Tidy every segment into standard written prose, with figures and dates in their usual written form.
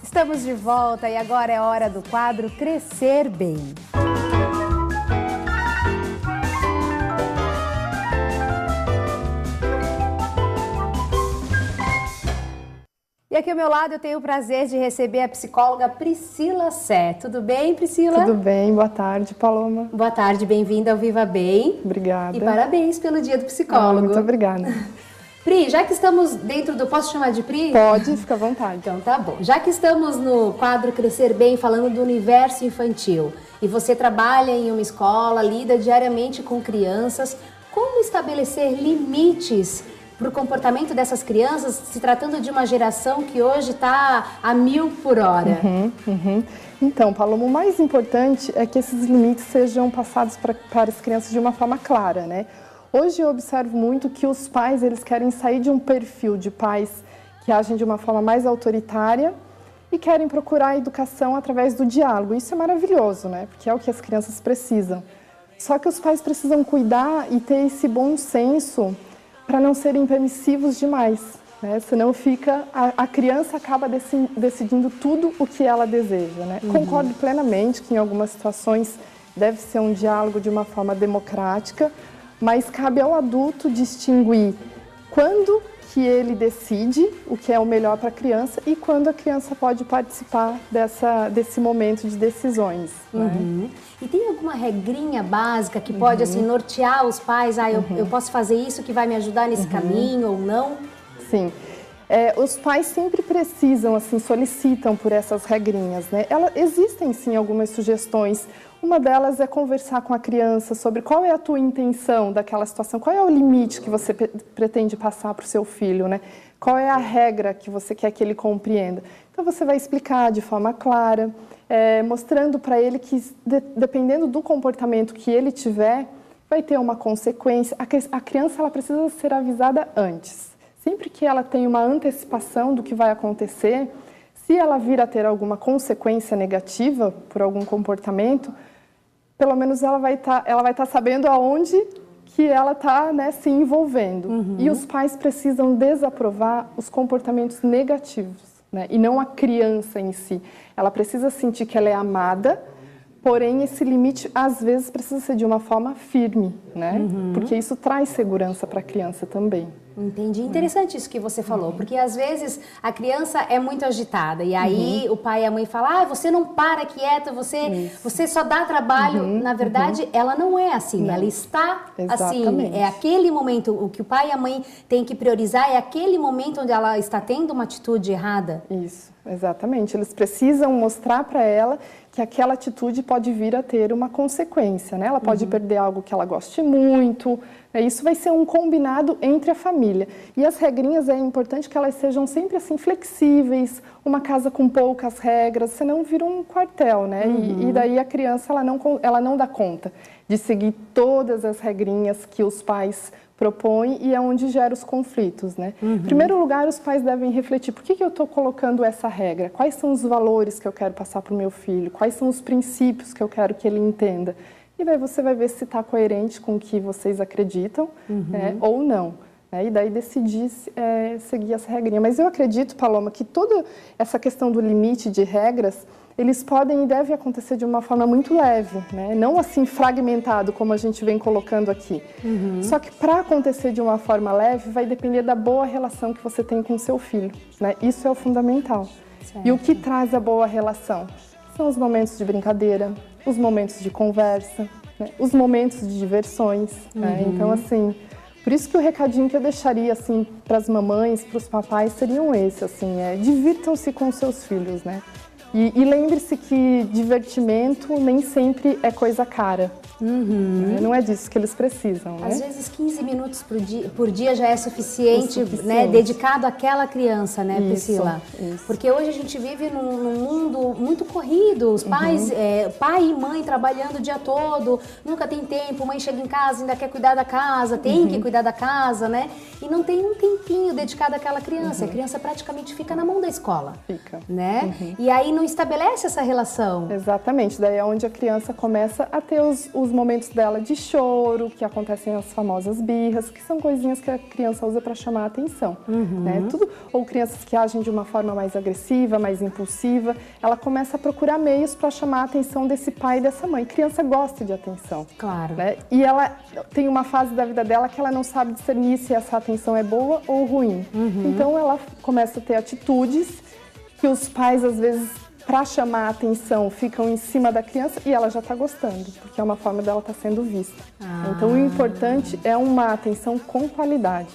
Estamos de volta e agora é hora do quadro Crescer Bem. E aqui ao meu lado eu tenho o prazer de receber a psicóloga Priscila Sé. Tudo bem, Priscila? Tudo bem, boa tarde, Paloma. Boa tarde, bem-vinda ao Viva Bem. Obrigada. E parabéns pelo Dia do Psicólogo. Muito obrigada. Pri, já que estamos dentro do... Posso chamar de Pri? Pode, fica à vontade. Então tá bom. Já que estamos no quadro Crescer Bem, falando do universo infantil, e você trabalha em uma escola, lida diariamente com crianças, como estabelecer limites para o comportamento dessas crianças, se tratando de uma geração que hoje está a 1000 por hora? Então, Paloma, o mais importante é que esses limites sejam passados para as crianças de uma forma clara, né? Hoje eu observo muito que os pais, eles querem sair de um perfil de pais que agem de uma forma mais autoritária e querem procurar a educação através do diálogo. Isso é maravilhoso, né? Porque é o que as crianças precisam. Só que os pais precisam cuidar e ter esse bom senso para não serem permissivos demais, né? Senão a criança acaba decidindo tudo o que ela deseja, né? Concordo plenamente que em algumas situações deve ser um diálogo de uma forma democrática, mas cabe ao adulto distinguir quando que ele decide o que é o melhor para a criança e quando a criança pode participar desse momento de decisões. Né? E tem alguma regrinha básica que pode assim, nortear os pais? Eu posso fazer isso que vai me ajudar nesse caminho ou não? Sim. Os pais sempre precisam, assim, solicitam por essas regrinhas, né? Existem, sim, algumas sugestões. Uma delas é conversar com a criança sobre qual é a tua intenção daquela situação, qual é o limite que você pretende passar para o seu filho, né? Qual é a regra que você quer que ele compreenda. Então, você vai explicar de forma clara, mostrando para ele que, dependendo do comportamento que ele tiver, vai ter uma consequência. A criança ela precisa ser avisada antes. Sempre que ela tem uma antecipação do que vai acontecer, se ela vir a ter alguma consequência negativa por algum comportamento, pelo menos ela vai estar sabendo aonde que ela está, né, se envolvendo. E os pais precisam desaprovar os comportamentos negativos, né, e não a criança em si. Ela precisa sentir que ela é amada, porém esse limite às vezes precisa ser de uma forma firme, né, porque isso traz segurança para a criança também. Entendi. Interessante isso que você falou, porque às vezes a criança é muito agitada e aí o pai e a mãe falam, você não para quieta, você só dá trabalho. Na verdade, ela não é assim, ela está assim. É aquele momento, o que o pai e a mãe têm que priorizar é aquele momento onde ela está tendo uma atitude errada. Isso, exatamente. Eles precisam mostrar para ela que aquela atitude pode vir a ter uma consequência, né? Ela pode perder algo que ela goste muito. Isso vai ser um combinado entre a família. E as regrinhas é importante que elas sejam sempre assim flexíveis, uma casa com poucas regras, senão vira um quartel, né? E daí a criança ela não dá conta de seguir todas as regrinhas que os pais propõem e é onde gera os conflitos, né? Em primeiro lugar, os pais devem refletir, por que eu estou colocando essa regra? Quais são os valores que eu quero passar para o meu filho? Quais são os princípios que eu quero que ele entenda? E daí você vai ver se está coerente com o que vocês acreditam, né, ou não. Né? E daí decidir seguir essa regrinha. Mas eu acredito, Paloma, que toda essa questão do limite de regras, eles podem e devem acontecer de uma forma muito leve, né? Não assim fragmentado, como a gente vem colocando aqui. Só que para acontecer de uma forma leve, vai depender da boa relação que você tem com o seu filho. Né? Isso é o fundamental. Certo. E o que traz a boa relação? São os momentos de brincadeira, os momentos de conversa, né? Os momentos de diversões. Né? Então, assim, por isso que o recadinho que eu deixaria assim, para as mamães, para os papais, seriam esse, assim, divirtam-se com seus filhos, né? E lembre-se que divertimento nem sempre é coisa cara. Não é disso que eles precisam, né? Às vezes 15 minutos por dia já é suficiente, né? Dedicado àquela criança, né, Priscila? Isso. Porque hoje a gente vive num mundo muito corrido, os pais, pai e mãe trabalhando o dia todo, nunca tem tempo, mãe chega em casa, ainda quer cuidar da casa, tem que cuidar da casa, né? E não tem um tempinho dedicado àquela criança, a criança praticamente fica na mão da escola. Fica. Né? E aí não estabelece essa relação. Exatamente, daí é onde a criança começa a ter os os momentos dela de choro, que acontecem as famosas birras, que são coisinhas que a criança usa para chamar a atenção. Né? Ou crianças que agem de uma forma mais agressiva, mais impulsiva, ela começa a procurar meios para chamar a atenção desse pai e dessa mãe. Criança gosta de atenção. Claro. Né? E ela tem uma fase da vida dela que ela não sabe discernir se essa atenção é boa ou ruim. Então ela começa a ter atitudes que os pais, às vezes, para chamar a atenção, ficam em cima da criança e ela já está gostando, porque é uma forma dela estar sendo vista. Então, o importante é uma atenção com qualidade.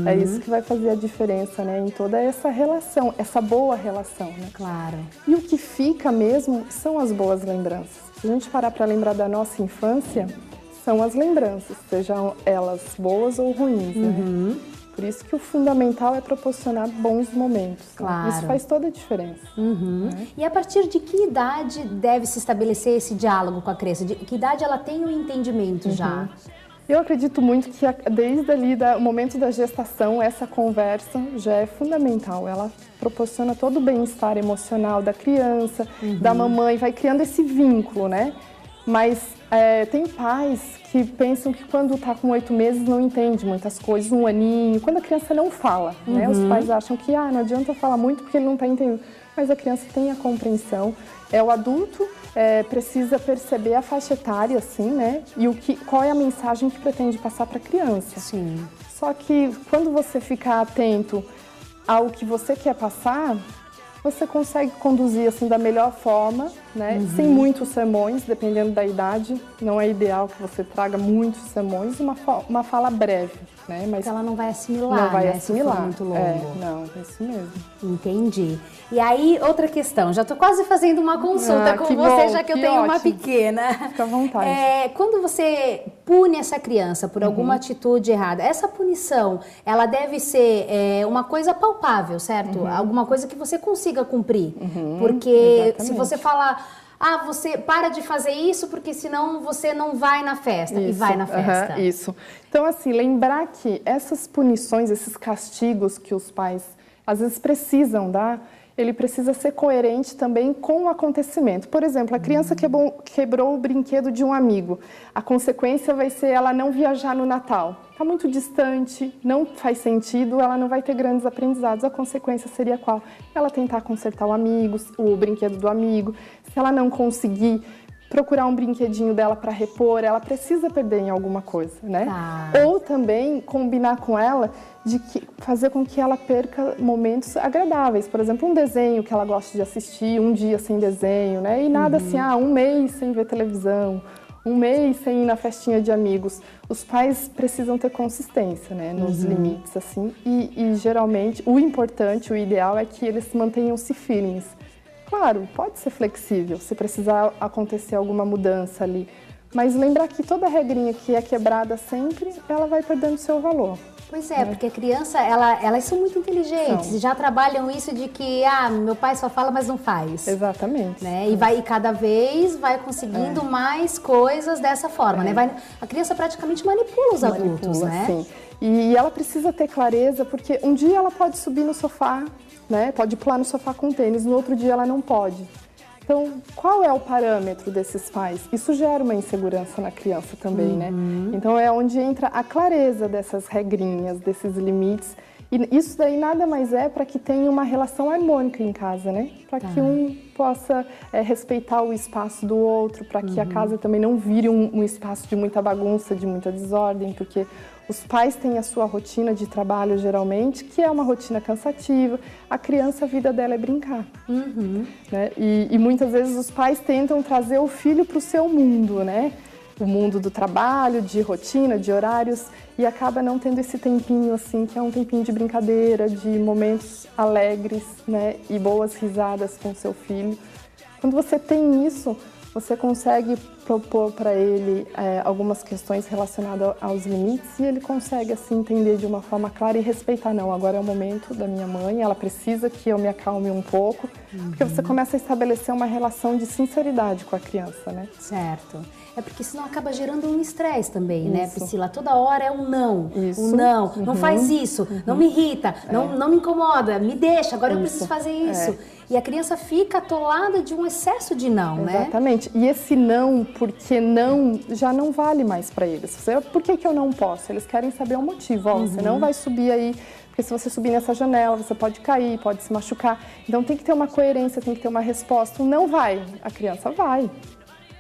É isso que vai fazer a diferença, né, em toda essa relação, essa boa relação. Né? Claro. E o que fica mesmo são as boas lembranças. Se a gente parar para lembrar da nossa infância, são as lembranças, sejam elas boas ou ruins. Né? Por isso que o fundamental é proporcionar bons momentos. Claro. Né? Isso faz toda a diferença. Né? E a partir de que idade deve se estabelecer esse diálogo com a criança? De que idade ela tem o entendimento já? Eu acredito muito que desde ali o momento da gestação, essa conversa já é fundamental. Ela proporciona todo o bem-estar emocional da criança, da mamãe, vai criando esse vínculo, né? Mas tem pais que pensam que quando está com 8 meses não entende muitas coisas, 1 aninho, quando a criança não fala, né? Os pais acham que não adianta falar muito porque ele não está entendendo. Mas a criança tem a compreensão, o adulto precisa perceber a faixa etária, assim, né? E qual é a mensagem que pretende passar para a criança. Sim. Só que quando você ficar atento ao que você quer passar, você consegue conduzir assim da melhor forma, né? Sem muitos sermões, dependendo da idade. Não é ideal que você traga muitos sermões, uma fala breve, né? Mas porque ela não vai assimilar, não vai né? assimilar. Se for muito longo. Não, é isso mesmo. Entendi. E aí, outra questão, já estou quase fazendo uma consulta com você, bom, já que eu tenho uma pequena. Fica à vontade. Quando você pune essa criança por alguma atitude errada, essa punição, ela deve ser uma coisa palpável, certo? Alguma coisa que você consiga cumprir. Porque exatamente. se você falar, você para de fazer isso porque senão você não vai na festa. Isso, e vai na festa. Isso. Então, assim, lembrar que essas punições, esses castigos que os pais às vezes precisam dar, ele precisa ser coerente também com o acontecimento. Por exemplo, a criança quebrou o brinquedo de um amigo. A consequência vai ser ela não viajar no Natal. Está muito distante, não faz sentido, ela não vai ter grandes aprendizados. A consequência seria qual? Ela tentar consertar o brinquedo do amigo. Se ela não conseguir procurar um brinquedinho dela para repor, ela precisa perder em alguma coisa, né? Ou também combinar com ela de fazer com que ela perca momentos agradáveis. Por exemplo, um desenho que ela gosta de assistir, um dia sem desenho, né? E nada assim, um mês sem ver televisão, um mês sem ir na festinha de amigos. Os pais precisam ter consistência, né? Nos limites, assim. E geralmente, o importante, o ideal é que eles mantenham-se firmes. Claro, pode ser flexível, se precisar acontecer alguma mudança ali. Mas lembrar que toda regrinha que é quebrada sempre, ela vai perdendo seu valor. Pois é, porque a criança, elas são muito inteligentes e já trabalham isso de que, meu pai só fala, mas não faz. Exatamente. Né? E cada vez vai conseguindo mais coisas dessa forma, né? A criança praticamente manipula os adultos, né? Sim. E ela precisa ter clareza, porque um dia ela pode subir no sofá, né? Pode pular no sofá com tênis, no outro dia ela não pode. Então, qual é o parâmetro desses pais? Isso gera uma insegurança na criança também, né? Então, é onde entra a clareza dessas regrinhas, desses limites. E isso daí nada mais é para que tenha uma relação harmônica em casa, né? Para que um possa respeitar o espaço do outro, para que a casa também não vire um espaço de muita bagunça, de muita desordem, porque os pais têm a sua rotina de trabalho, geralmente, que é uma rotina cansativa. A criança, a vida dela é brincar. Né? E muitas vezes os pais tentam trazer o filho para o seu mundo, né? O mundo do trabalho, de rotina, de horários, e acaba não tendo esse tempinho, assim, que é um tempinho de brincadeira, de momentos alegres, né? E boas risadas com seu filho. Quando você tem isso, você consegue propor para ele algumas questões relacionadas aos limites e ele consegue assim entender de uma forma clara e respeitar. Não, agora é o momento da minha mãe, ela precisa que eu me acalme um pouco, porque você começa a estabelecer uma relação de sinceridade com a criança, né? Certo. É porque senão acaba gerando um estresse também, né, Priscila? Toda hora é um não, não faz isso, não me irrita, não me incomoda, me deixa, agora eu preciso fazer isso. E a criança fica atolada de um excesso de não, né? Exatamente. E esse não porque não já não vale mais para eles. Por que eu não posso? Eles querem saber o motivo. Você não vai subir aí, porque se você subir nessa janela, você pode cair, pode se machucar. Então tem que ter uma coerência, tem que ter uma resposta. Não vai, a criança vai.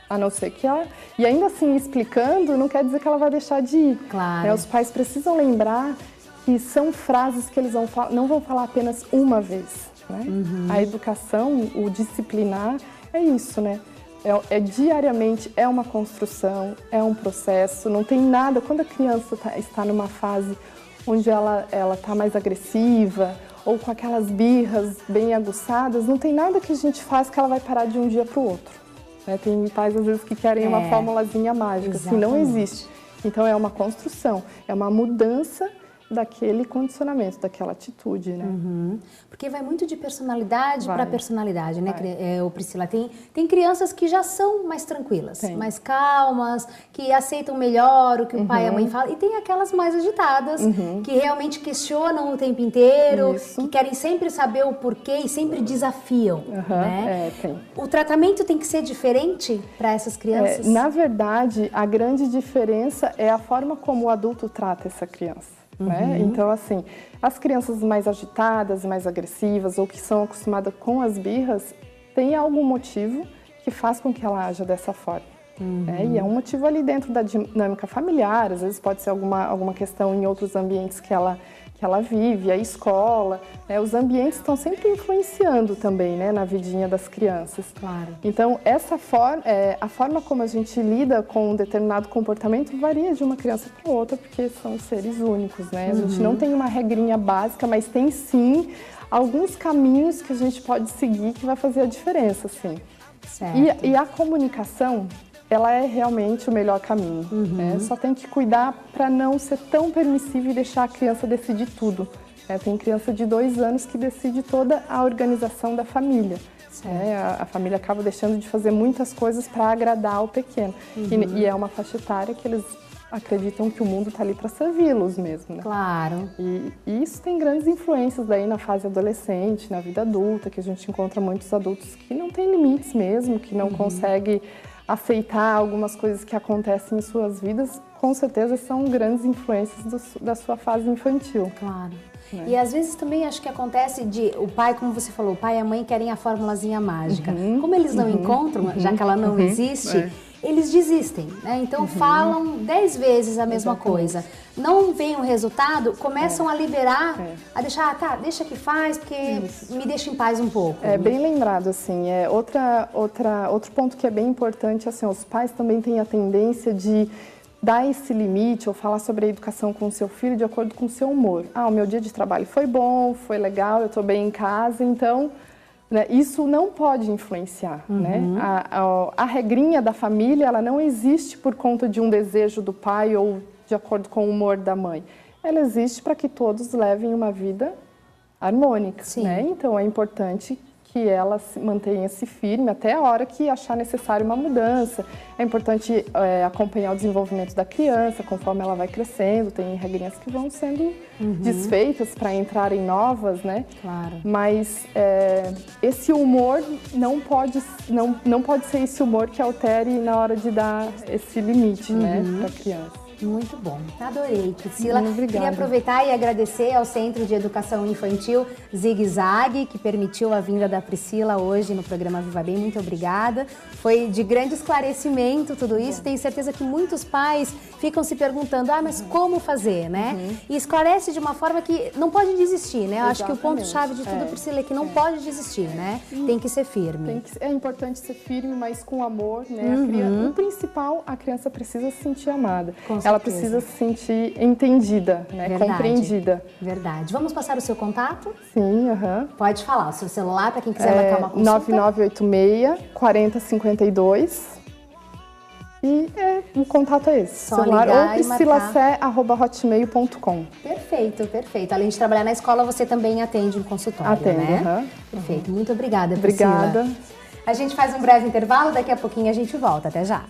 A não ser que ela... E ainda assim, explicando, não quer dizer que ela vai deixar de ir. Claro. Os pais precisam lembrar que são frases que eles não vão falar apenas uma vez. Né? A educação, o disciplinar, é isso, né? Diariamente, é uma construção, é um processo, não tem nada... Quando a criança está numa fase onde ela está mais agressiva ou com aquelas birras bem aguçadas, não tem nada que a gente faz que ela vai parar de um dia para o outro. Né? Tem pais, às vezes, que querem uma formulazinha mágica, assim, não existe. Então, é uma construção, é uma mudança daquele condicionamento, daquela atitude, né? Porque vai muito de personalidade para personalidade, né, Priscila? Tem crianças que já são mais tranquilas, mais calmas, que aceitam melhor o que o pai e a mãe falam, e tem aquelas mais agitadas, que realmente questionam o tempo inteiro, que querem sempre saber o porquê e sempre desafiam, né? O tratamento tem que ser diferente para essas crianças? Na verdade, a grande diferença é a forma como o adulto trata essa criança. Né? Então, assim, as crianças mais agitadas, mais agressivas ou que são acostumadas com as birras, tem algum motivo que faz com que ela haja dessa forma. Né? E é um motivo ali dentro da dinâmica familiar, às vezes pode ser alguma questão em outros ambientes que ela vive, a escola, né? Os ambientes estão sempre influenciando também, né, na vidinha das crianças. Claro. Então, a forma como a gente lida com um determinado comportamento varia de uma criança para outra, porque são seres únicos, né? A gente não tem uma regrinha básica, mas tem sim alguns caminhos que a gente pode seguir que vai fazer a diferença, sim. Certo. E a comunicação, ela é realmente o melhor caminho. Né? Só tem que cuidar para não ser tão permissivo e deixar a criança decidir tudo. Tem criança de 2 anos que decide toda a organização da família. A família acaba deixando de fazer muitas coisas para agradar o pequeno. E é uma faixa etária que eles acreditam que o mundo está ali para servi-los mesmo. Né? Claro. E isso tem grandes influências daí na fase adolescente, na vida adulta, que a gente encontra muitos adultos que não têm limites mesmo, que não conseguem aceitar algumas coisas que acontecem em suas vidas, com certeza são grandes influências da sua fase infantil. Claro. E às vezes também acho que acontece o pai, como você falou, o pai e a mãe querem a formulazinha mágica. Como eles não encontram, já que ela não existe, eles desistem, né? Então falam 10 vezes a mesma coisa. Não vem o resultado, começam a liberar, a deixar, deixa que faz, porque me deixa em paz um pouco. É bem lembrado, assim, outro ponto que é bem importante, assim, os pais também têm a tendência de dar esse limite ou falar sobre a educação com o seu filho de acordo com o seu humor. O meu dia de trabalho foi bom, foi legal, eu estou bem em casa, então... Né, isso não pode influenciar. Né? A regrinha da família, ela não existe por conta de um desejo do pai ou de acordo com o humor da mãe. Ela existe para que todos levem uma vida harmônica. Né? Então, é importante que ela mantenha-se firme até a hora que achar necessário uma mudança. É importante acompanhar o desenvolvimento da criança, conforme ela vai crescendo. Tem regrinhas que vão sendo desfeitas para entrarem novas, né? Claro. Mas esse humor não pode ser esse humor que altere na hora de dar esse limite, né, para a criança. Muito bom, adorei, Priscila. Obrigada. Queria aproveitar e agradecer ao Centro de Educação Infantil Zig Zag, que permitiu a vinda da Priscila hoje no programa Viva Bem. Muito obrigada. Foi de grande esclarecimento tudo isso. Tenho certeza que muitos pais ficam se perguntando, mas como fazer, né? E esclarece de uma forma que não pode desistir, né? Eu acho que o ponto-chave de tudo, Priscila, é que não pode desistir, né? Tem que ser firme. É importante ser firme, mas com amor, né? O principal, a criança precisa se sentir amada. Ela precisa se sentir entendida, né? Compreendida. Verdade. Vamos passar o seu contato? Sim, Pode falar, o seu celular para quem quiser marcar uma consulta. 9986-4052. E o contato é esse. Só celular ligar ou priscilacé@hotmail.com. Perfeito, perfeito. Além de trabalhar na escola, você também atende em consultório, né? Perfeito. Muito obrigada, Priscila. Obrigada. A gente faz um breve intervalo, daqui a pouquinho a gente volta. Até já.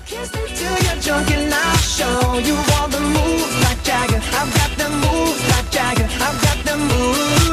I've got the moves like Jagger. I've got the moves.